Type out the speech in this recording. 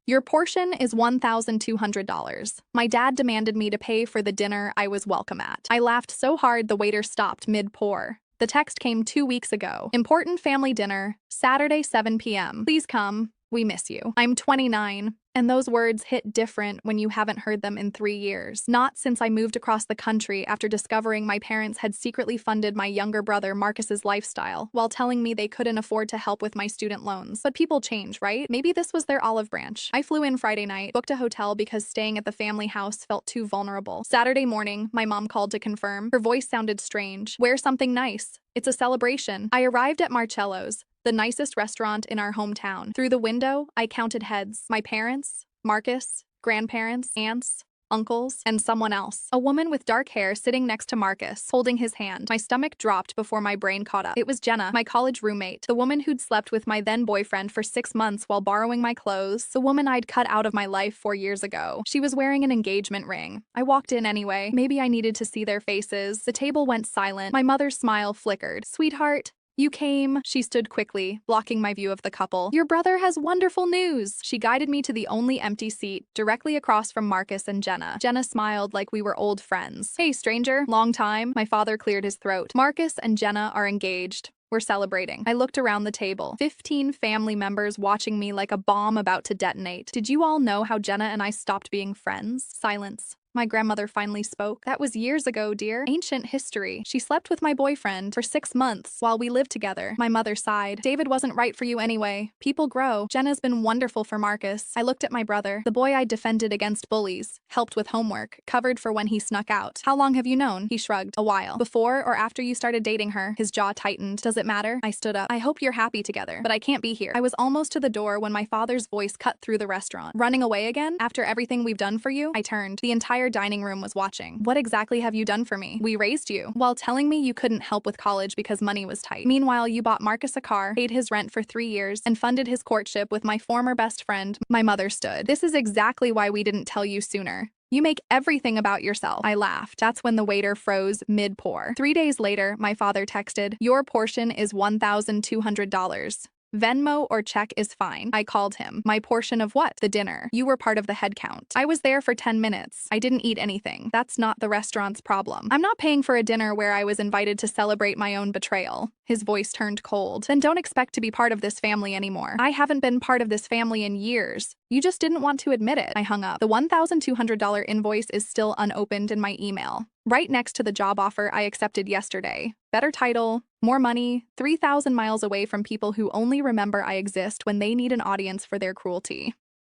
Your portion is $1,200. My dad demanded me to pay for the dinner I was welcome at. I laughed so hard the waiter stopped mid-pour. The text came 2 weeks ago. Important family dinner, Saturday 7 p.m. Please come. We miss you. I'm 29. And those words hit different when you haven't heard them in 3 years. Not since I moved across the country after discovering my parents had secretly funded my younger brother Marcus's lifestyle while telling me they couldn't afford to help with my student loans. But people change, right? Maybe this was their olive branch. I flew in Friday night, booked a hotel because staying at the family house felt too vulnerable. Saturday morning, my mom called to confirm. Her voice sounded strange. Wear something nice. It's a celebration. I arrived at Marcello's, the nicest restaurant in our hometown. Through the window, I counted heads. My parents, Marcus, grandparents, aunts, uncles, and someone else. A woman with dark hair sitting next to Marcus, holding his hand. My stomach dropped before my brain caught up. It was Jenna, my college roommate, the woman who'd slept with my then-boyfriend for 6 months while borrowing my clothes, the woman I'd cut out of my life 4 years ago. She was wearing an engagement ring. I walked in anyway. Maybe I needed to see their faces. The table went silent. My mother's smile flickered. Sweetheart, you came. She stood quickly, blocking my view of the couple. Your brother has wonderful news. She guided me to the only empty seat, directly across from Marcus and Jenna. Jenna smiled like we were old friends. Hey, stranger. Long time. My father cleared his throat. Marcus and Jenna are engaged. We're celebrating. I looked around the table. 15 family members watching me like a bomb about to detonate. Did you all know how Jenna and I stopped being friends? Silence. My grandmother finally spoke. That was years ago, dear. Ancient history. She slept with my boyfriend for 6 months while we lived together. My mother sighed. David wasn't right for you anyway. People grow. Jenna's been wonderful for Marcus. I looked at my brother, the boy I defended against bullies, helped with homework, covered for when he snuck out. How long have you known? He shrugged. A while. Before or after you started dating her? His jaw tightened. Does it matter? I stood up. I hope you're happy together, but I can't be here. I was almost to the door when my father's voice cut through the restaurant. Running away again? After everything we've done for you? I turned. The entire dining room was watching. What exactly have you done for me? We raised you, while telling me you couldn't help with college because money was tight. Meanwhile, you bought Marcus a car, paid his rent for 3 years, and funded his courtship with my former best friend. My mother stood. This is exactly why we didn't tell you sooner. You make everything about yourself. I laughed. That's when the waiter froze mid-pour. 3 days later, my father texted, your portion is $1,200. Venmo or check is fine. I called him. My portion of what? The dinner. You were part of the head count. I was there for 10 minutes. I didn't eat anything. That's not the restaurant's problem. I'm not paying for a dinner where I was invited to celebrate my own betrayal. His voice turned cold. Then don't expect to be part of this family anymore. I haven't been part of this family in years. You just didn't want to admit it. I hung up. The $1,200 invoice is still unopened in my email, right next to the job offer I accepted yesterday. Better title, more money, 3,000 miles away from people who only remember I exist when they need an audience for their cruelty.